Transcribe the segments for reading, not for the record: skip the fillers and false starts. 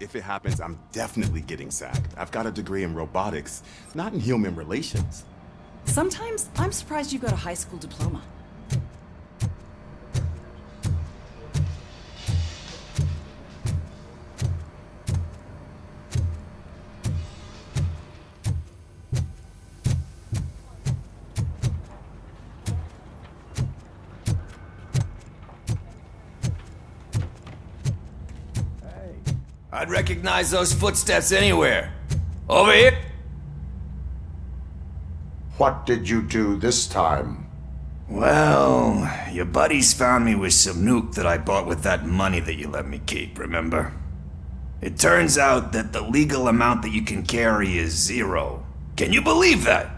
if it happens, I'm definitely getting sacked. I've got a degree in robotics, not in human relations. Sometimes I'm surprised you got a high school diploma. I'd recognize those footsteps anywhere. Over here? What did you do this time? Well, your buddies found me with some nuke that I bought with that money that you let me keep, remember? It turns out that the legal amount that you can carry is 0. Can you believe that?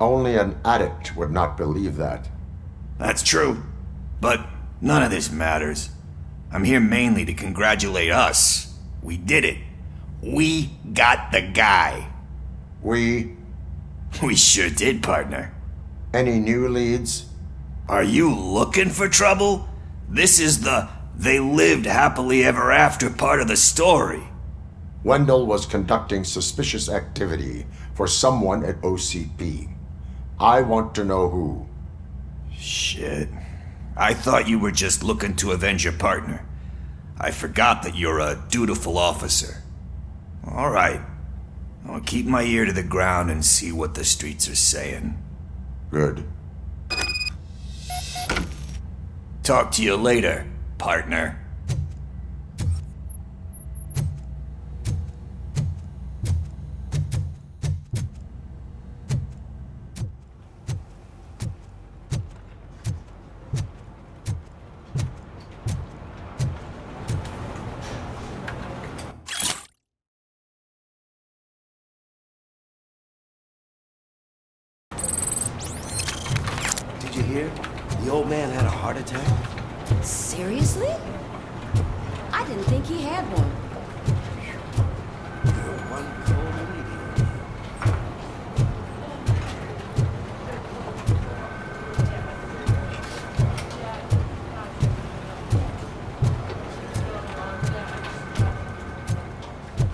Only an addict would not believe that. That's true. But none of this matters. I'm here mainly to congratulate us. We did it. We got the guy. We sure did, partner. Any new leads? Are you looking for trouble? This is the they lived happily ever after part of the story. Wendell was conducting suspicious activity for someone at OCP. I want to know who. Shit. I thought you were just looking to avenge your partner. I forgot that you're a dutiful officer. All right. I'll keep my ear to the ground and see what the streets are saying. Good. Talk to you later, partner. Did you hear? The old man had a heart attack. Seriously? I didn't think he had one. You're one cold idiot.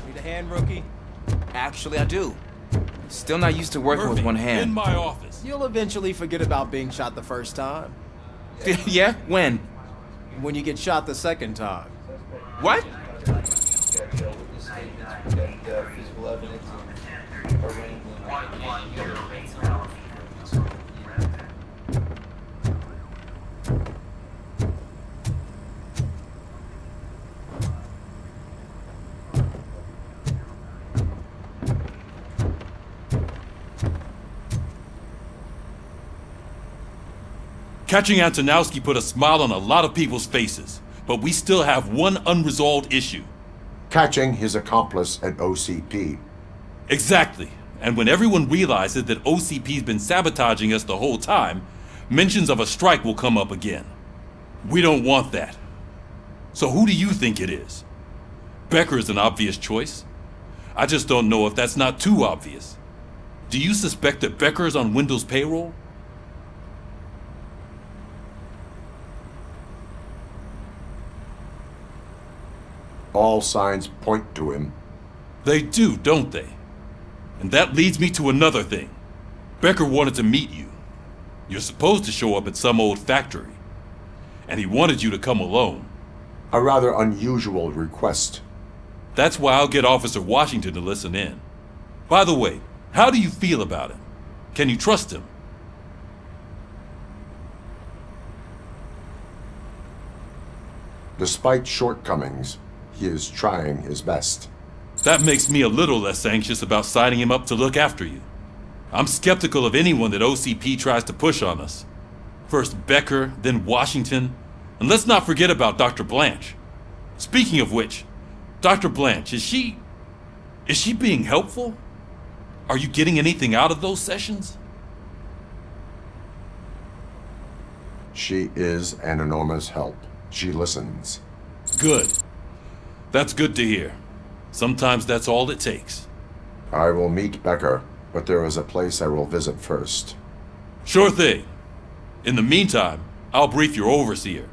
Need a hand, rookie? Actually, I do. Still not used to working with one hand. In my office. You'll eventually forget about being shot the first time. Yeah? When? When you get shot the second time. What? Catching Antonowski put a smile on a lot of people's faces, but we still have one unresolved issue. Catching his accomplice at OCP. Exactly. And when everyone realizes that OCP's been sabotaging us the whole time, mentions of a strike will come up again. We don't want that. So who do you think it is? Becker is an obvious choice. I just don't know if that's not too obvious. Do you suspect that Becker is on Wendell's payroll? All signs point to him. They do, don't they? And that leads me to another thing. Becker wanted to meet you. You're supposed to show up at some old factory. And he wanted you to come alone. A rather unusual request. That's why I'll get Officer Washington to listen in. By the way, how do you feel about him? Can you trust him? Despite shortcomings, he is trying his best. That makes me a little less anxious about signing him up to look after you. I'm skeptical of anyone that OCP tries to push on us. First Becker, then Washington, and let's not forget about Dr. Blanche. Speaking of which, Dr. Blanche, is she being helpful? Are you getting anything out of those sessions? She is an enormous help. She listens. Good. That's good to hear. Sometimes that's all it takes. I will meet Becker. but there is a place I will visit first. Sure thing. In the meantime, I'll brief your overseer.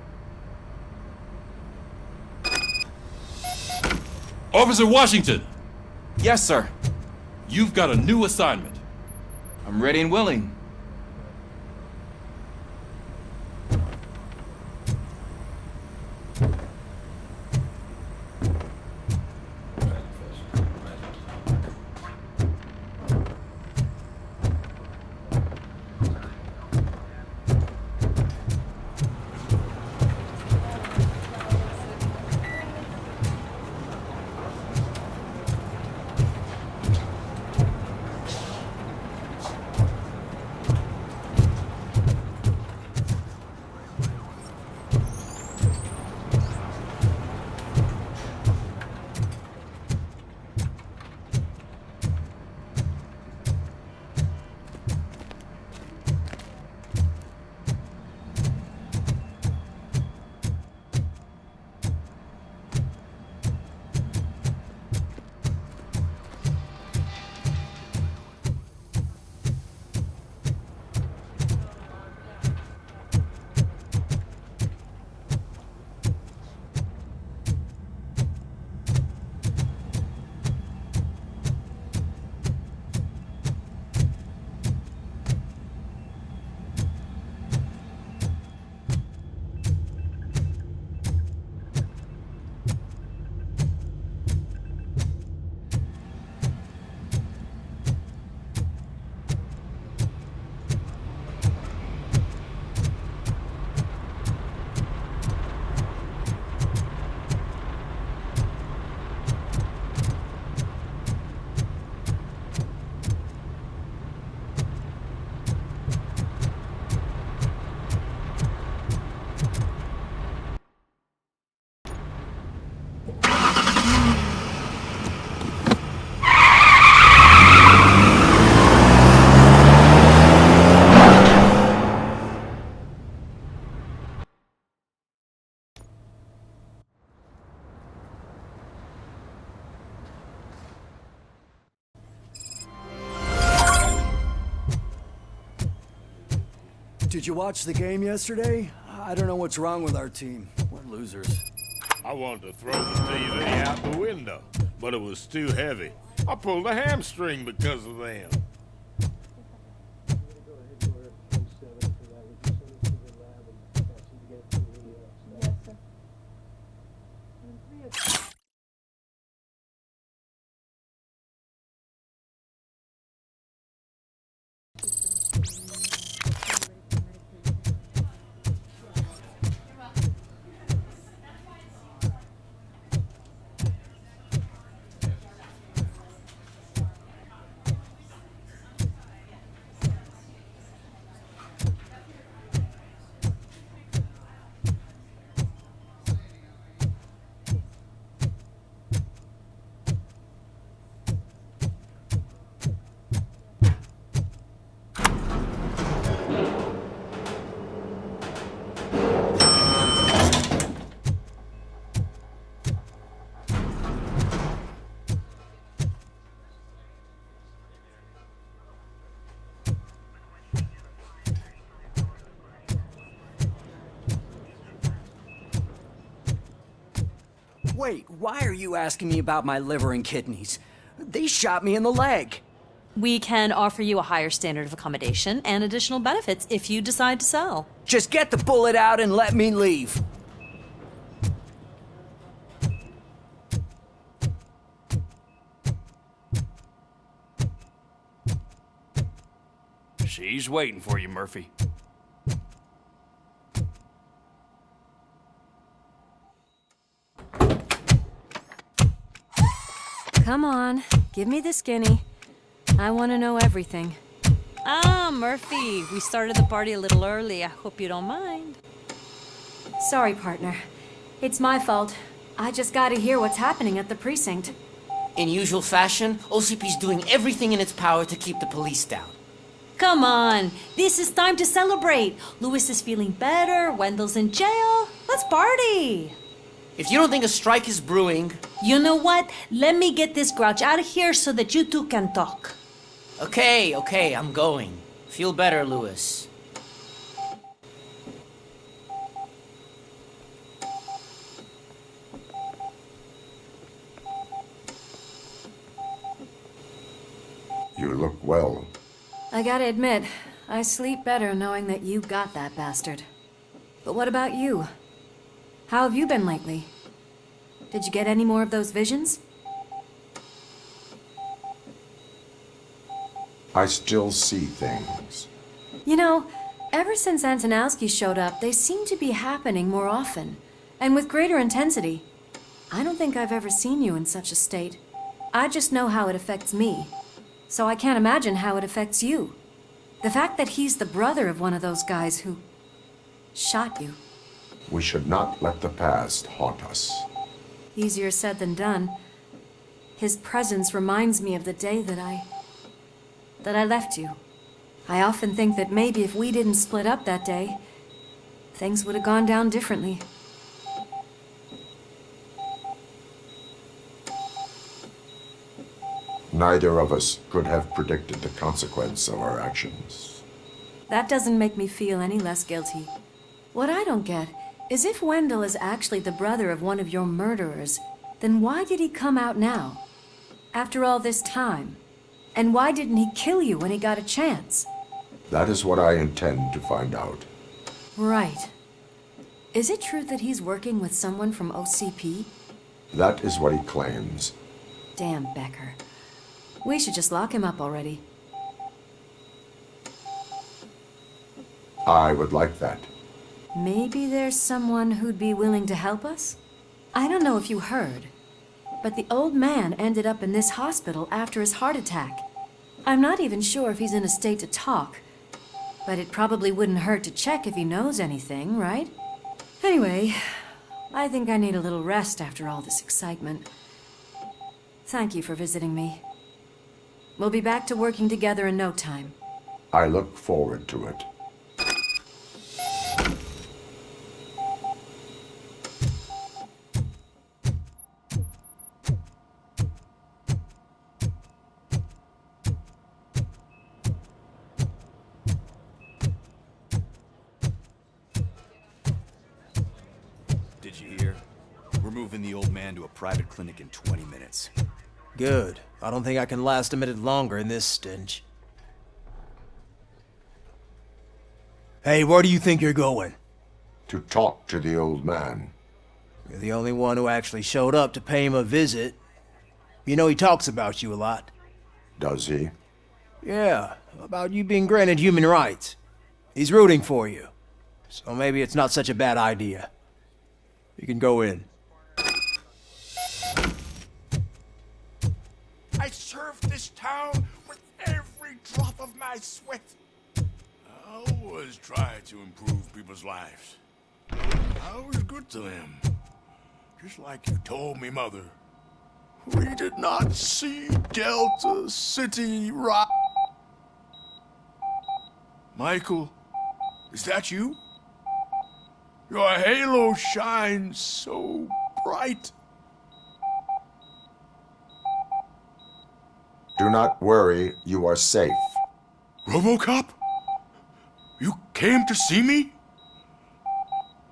Officer Washington! Yes, sir. You've got a new assignment. I'm ready and willing. Did you watch the game yesterday? I don't know what's wrong with our team. We're losers. I wanted to throw the TV out the window, but it was too heavy. I pulled a hamstring because of them. Wait, why are you asking me about my liver and kidneys? They shot me in the leg. We can offer you a higher standard of accommodation and additional benefits if you decide to sell. Just get the bullet out and let me leave. She's waiting for you, Murphy. Come on, give me the skinny. I want to know everything. Ah, Murphy, we started the party a little early. I hope you don't mind. Sorry, partner. It's my fault. I just gotta hear what's happening at the precinct. In usual fashion, OCP's doing everything in its power to keep the police down. Come on, this is time to celebrate. Louis is feeling better, Wendell's in jail. Let's party. If you don't think a strike is brewing... You know what? Let me get this grouch out of here so that you two can talk. Okay, I'm going. Feel better, Lewis. You look well. I gotta admit, I sleep better knowing that you got that bastard. But what about you? How have you been lately? Did you get any more of those visions? I still see things. You know, ever since Antonowski showed up, they seem to be happening more often, and with greater intensity. I don't think I've ever seen you in such a state. I just know how it affects me, so I can't imagine how it affects you. The fact that he's the brother of one of those guys who shot you. We should not let the past haunt us. Easier said than done. His presence reminds me of the day that I left you. I often think that maybe if we didn't split up that day, things would have gone down differently. Neither of us could have predicted the consequence of our actions. That doesn't make me feel any less guilty. What I don't get is if Wendell is actually the brother of one of your murderers, then why did he come out now? After all this time? And why didn't he kill you when he got a chance? That is what I intend to find out. Right. Is it true that he's working with someone from OCP? That is what he claims. Damn Becker. We should just lock him up already. I would like that. Maybe there's someone who'd be willing to help us? I don't know if you heard, but the old man ended up in this hospital after his heart attack. I'm not even sure if he's in a state to talk, but it probably wouldn't hurt to check if he knows anything, right? Anyway, I think I need a little rest after all this excitement. Thank you for visiting me. We'll be back to working together in no time. I look forward to it. Did you hear? We're moving the old man to a private clinic in 20 minutes. Good. I don't think I can last a minute longer in this stench. Hey, where do you think you're going? To talk to the old man. You're the only one who actually showed up to pay him a visit. You know he talks about you a lot. Does he? Yeah, about you being granted human rights. He's rooting for you. So maybe it's not such a bad idea. You can go in. I served this town with every drop of my sweat. I always try to improve people's lives. I was good to them. Just like you told me, Mother. We did not see Delta City rock. Michael, is that you? Your halo shines so bright. Do not worry, you are safe. RoboCop? You came to see me?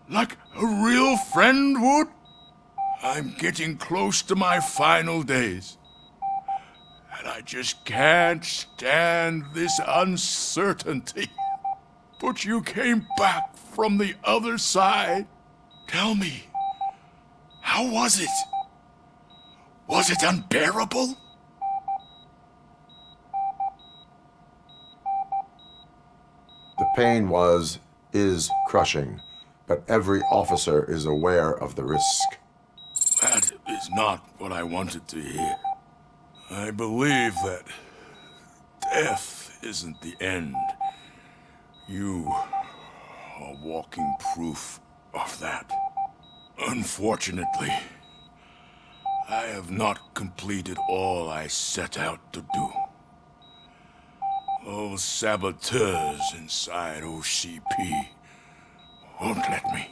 Like a real friend would? I'm getting close to my final days. And I just can't stand this uncertainty. But you came back from the other side. Tell me, how was it? Was it unbearable? The pain is crushing, but every officer is aware of the risk. That is not what I wanted to hear. I believe that death isn't the end. You are walking proof of that. Unfortunately, I have not completed all I set out to do. Those saboteurs inside OCP won't let me.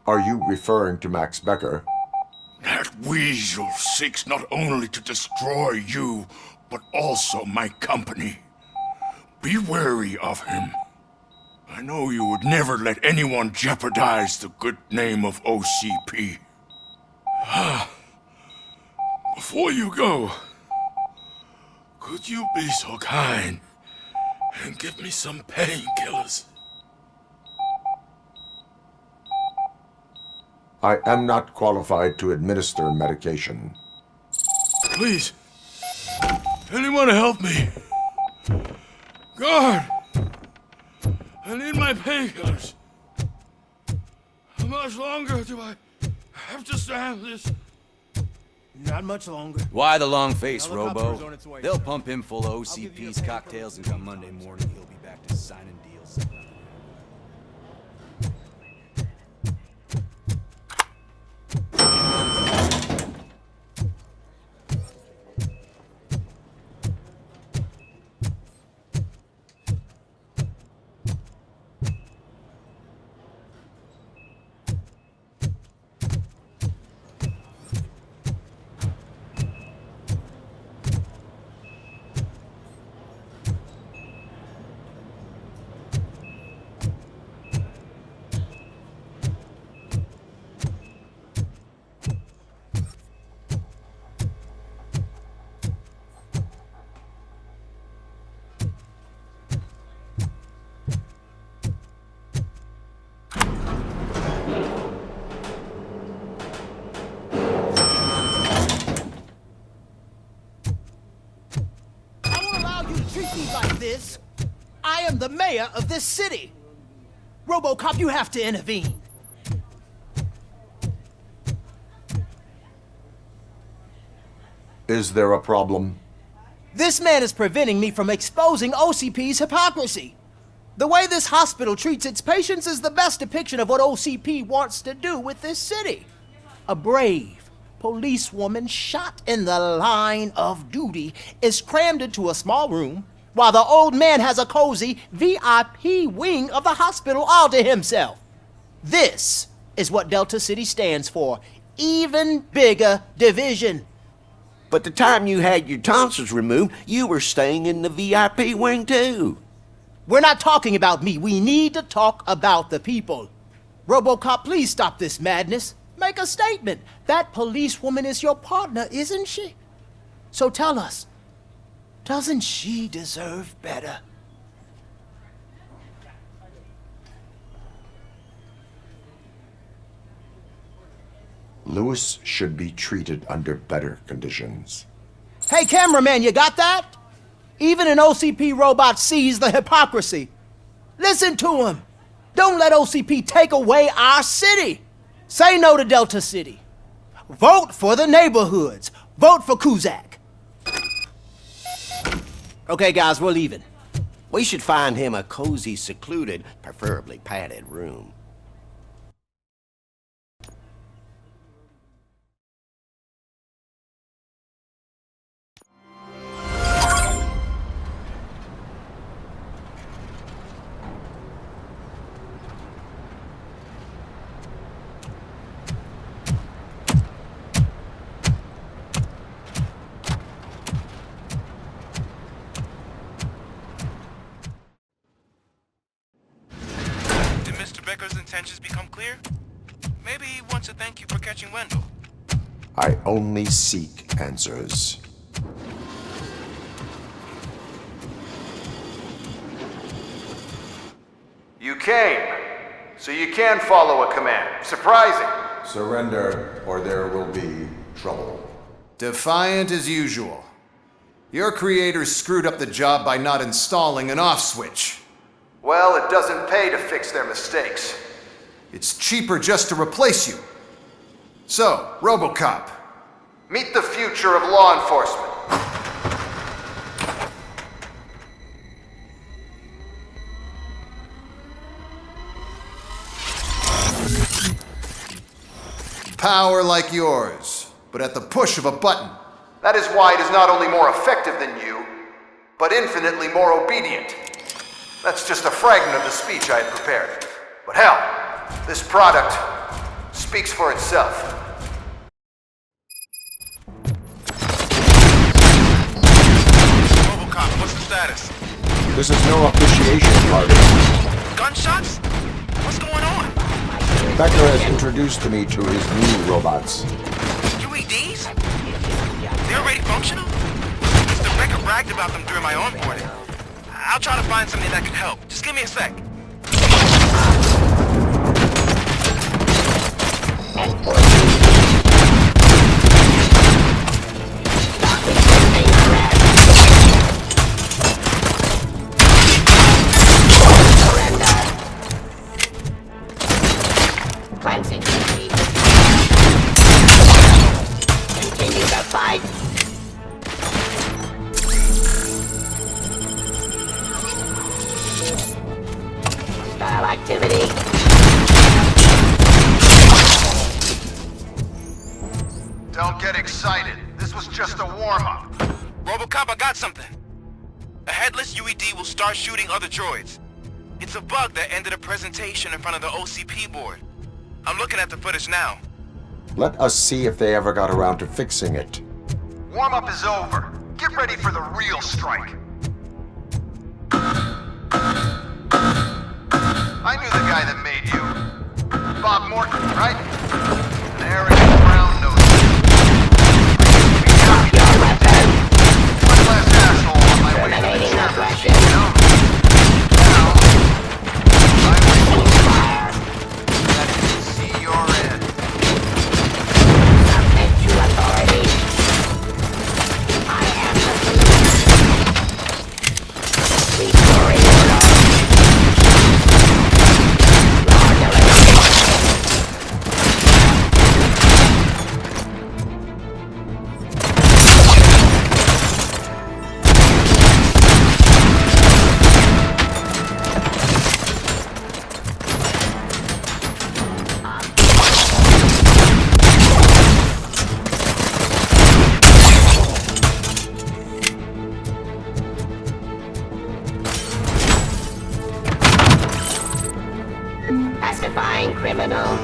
Are you referring to Max Becker? That weasel seeks not only to destroy you, but also my company. Be wary of him. I know you would never let anyone jeopardize the good name of OCP. Before you go, could you be so kind and give me some painkillers? I am not qualified to administer medication. Please, anyone help me? Guard! I need my painkillers. How much longer do I have to stand this? Not much longer. Why the long face, Helicopter's on Robo? its way. They'll pump him full of OCP's cocktails, and come Monday morning, he'll be back to signing deals. This. I am the mayor of this city. RoboCop, you have to intervene. Is there a problem? This man is preventing me from exposing OCP's hypocrisy. The way this hospital treats its patients is the best depiction of what OCP wants to do with this city. A brave policewoman shot in the line of duty is crammed into a small room while the old man has a cozy VIP wing of the hospital all to himself. This is what Delta City stands for. Even bigger division. But the time you had your tonsils removed, you were staying in the VIP wing too. We're not talking about me. We need to talk about the people. RoboCop, please stop this madness. Make a statement. That policewoman is your partner, isn't she? So tell us, doesn't she deserve better? Lewis should be treated under better conditions. Hey, cameraman, you got that? Even an OCP robot sees the hypocrisy. Listen to him. Don't let OCP take away our city. Say no to Delta City. Vote for the neighborhoods. Vote for Kuzak. Okay, guys, we're leaving. We should find him a cozy, secluded, preferably padded room. Becker's intentions become clear? Maybe he wants to thank you for catching Wendell. I only seek answers. You came, so you can follow a command. Surprising. Surrender, or there will be trouble. Defiant as usual. Your creators screwed up the job by not installing an off switch. Well, it doesn't pay to fix their mistakes. It's cheaper just to replace you. So, RoboCop. Meet the future of law enforcement. Power like yours, but at the push of a button. That is why it is not only more effective than you, but infinitely more obedient. That's just a fragment of the speech I had prepared. But hell, this product speaks for itself. status? This is no appreciation party. Gunshots? What's going on? Becker has introduced me to his new robots. UEDs? They're already functional? Mr. Becker bragged about them during my onboarding. I'll try to find something that could help. Just give me a sec. Cleansing complete. Continue the fight. Style activity. Don't get excited. This was just a warm-up. Robocop, I got something. A headless UED will start shooting other droids. It's a bug that ended a presentation in front of the OCP board. I'm looking at the footage now. Let us see if they ever got around to fixing it. Warm-up is over. Get ready for the real strike. I knew the guy that made you. Bob Morton, right? An arrogant brown-nosed. One last asshole on my way to the championship, you know? Now, I'm full fire. Let me see your end. Submit to authority. I am the solution. Restoring order. Law delivery. Pacifying criminal.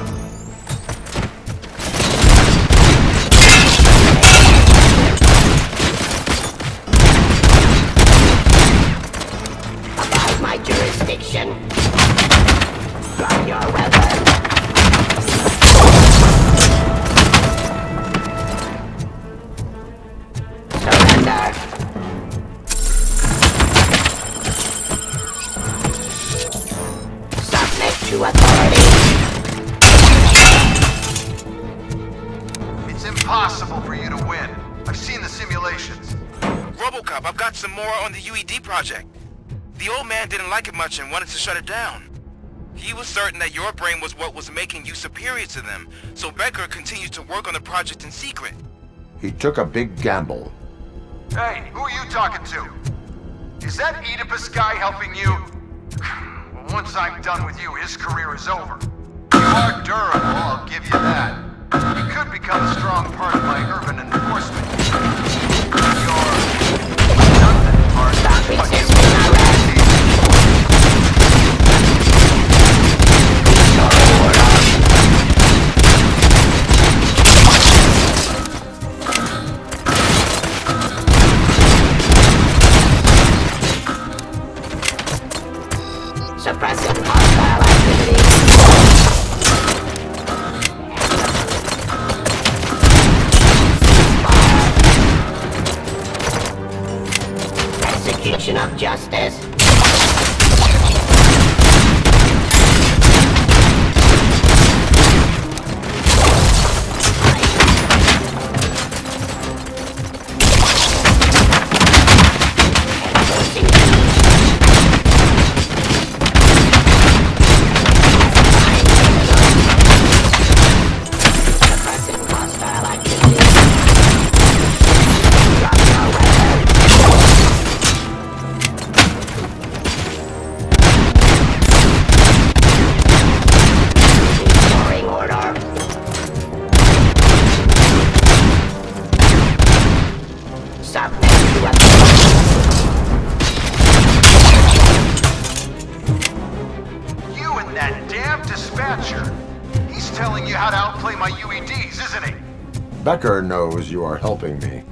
About my jurisdiction. Drop your weapon. Surrender. Submit to authority. It's impossible for you to win. I've seen the simulations. Robocop, I've got some more on the UED project. The old man didn't like it much and wanted to shut it down. He was certain that your brain was what was making you superior to them, so Becker continued to work on the project in secret. He took a big gamble. Hey, who are you talking to? Is that Oedipus guy helping you? Well, once I'm done with you, his career is over. You are durable, I'll give you that. You could become a strong part of my urban enforcement. Your redundant part, but you Suppressing hostile activity. Execution of justice. You and that damn dispatcher. He's telling you how to outplay my UEDs, isn't he? Becker knows you are helping me.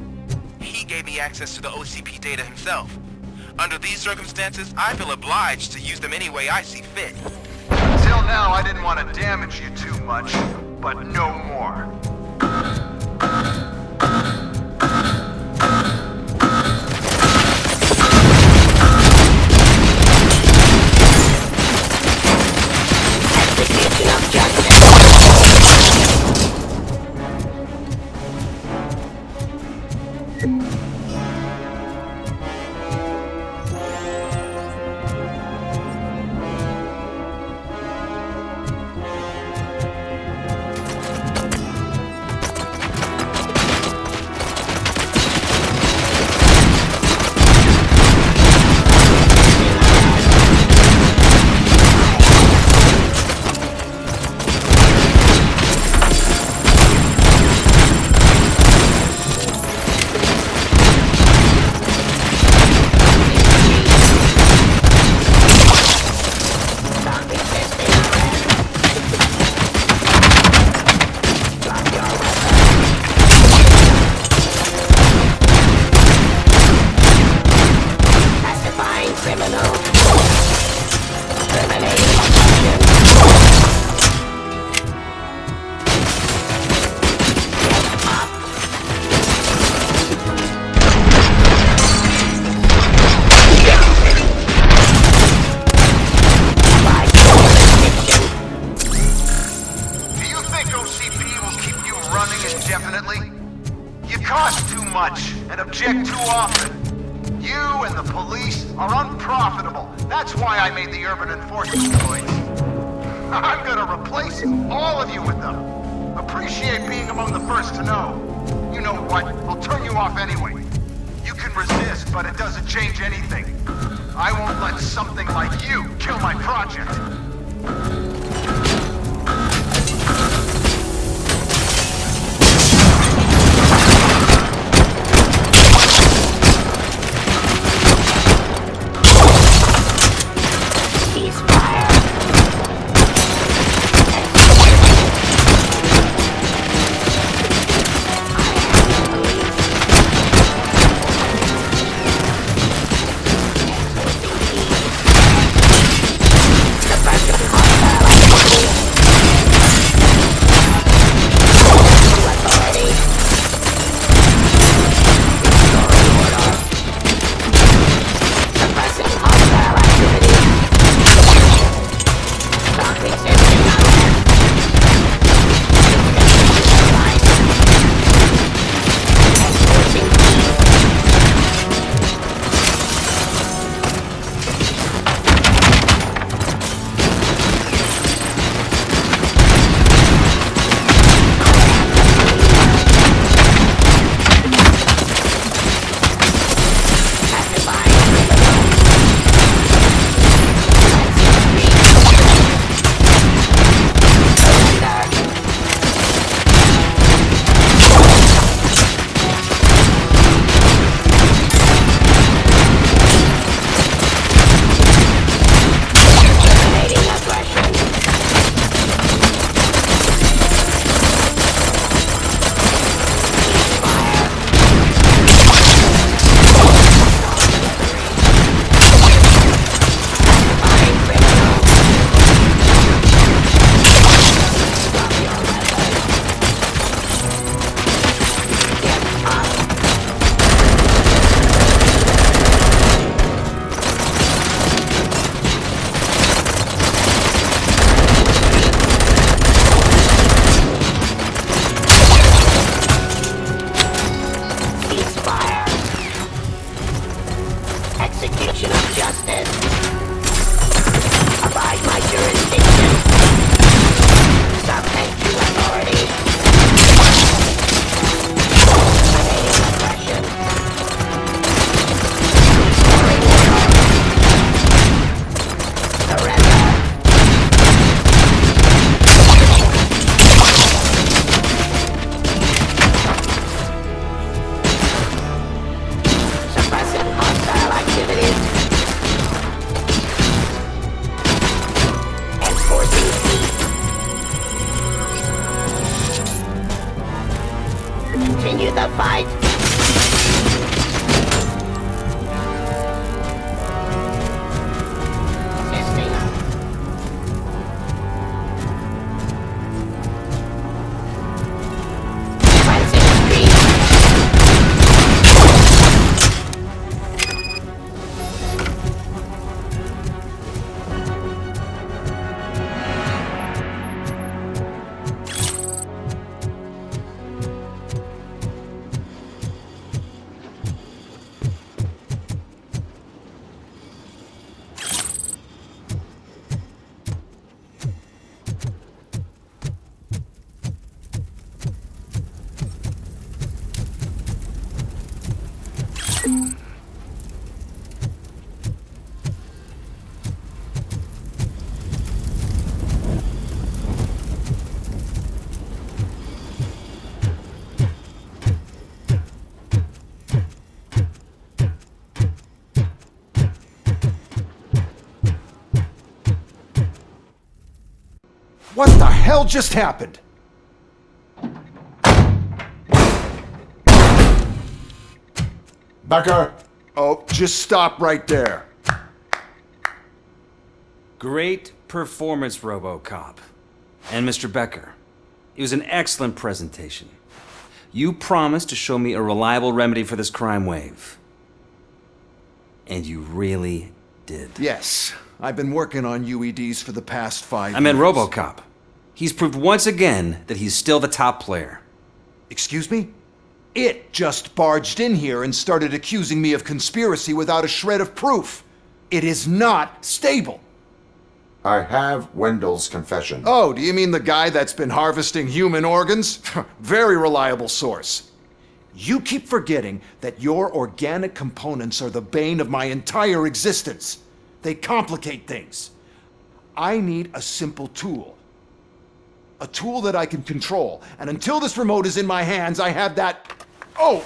He gave me access to the OCP data himself. Under these circumstances, I feel obliged to use them any way I see fit. Until now, I didn't want to damage you too much, but no more. Execution of justice. Indefinitely? You cost too much and object too often. You and the police are unprofitable. That's why I made the urban enforcement police. I'm gonna replace all of you with them. Appreciate being among the first to know. You know what? I'll turn you off anyway. You can resist, but it doesn't change anything. I won't let something like you kill my project. Execution of justice. Abide my jurisdiction. Submit to authority. Eliminating oppression. Restoring order. Surrender. Suppressing hostile activities. Enforcing peace. Continue the fight. What the hell just happened? Becker! Oh, just stop right there. Great performance, RoboCop. And Mr. Becker, it was an excellent presentation. You promised to show me a reliable remedy for this crime wave. And you really did. Yes, I've been working on UEDs for the past 5 years. I meant RoboCop. He's proved once again that he's still the top player. Excuse me? It just barged in here and started accusing me of conspiracy without a shred of proof. It is not stable. I have Wendell's confession. Oh, do you mean the guy that's been harvesting human organs? Very reliable source. You keep forgetting that your organic components are the bane of my entire existence. They complicate things. I need a simple tool. A tool that I can control. And until this remote is in my hands, I have that... Oh!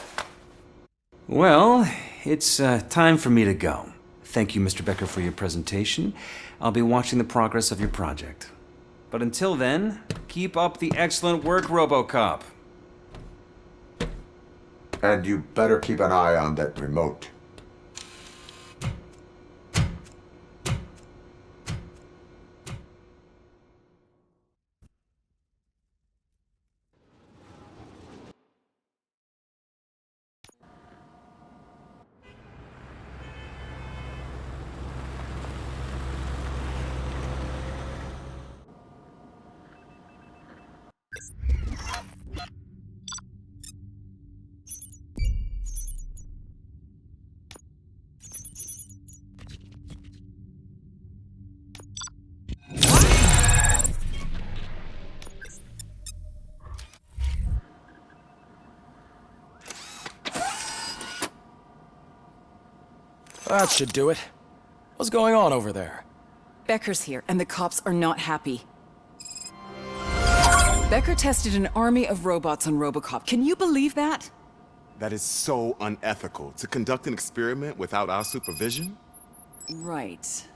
Well, it's time for me to go. Thank you, Mr. Becker, for your presentation. I'll be watching the progress of your project. But until then, keep up the excellent work, RoboCop. And you better keep an eye on that remote. That should do it. What's going on over there? Becker's here, and the cops are not happy. Becker tested an army of robots on RoboCop. Can you believe that? That is so unethical. To conduct an experiment without our supervision? Right.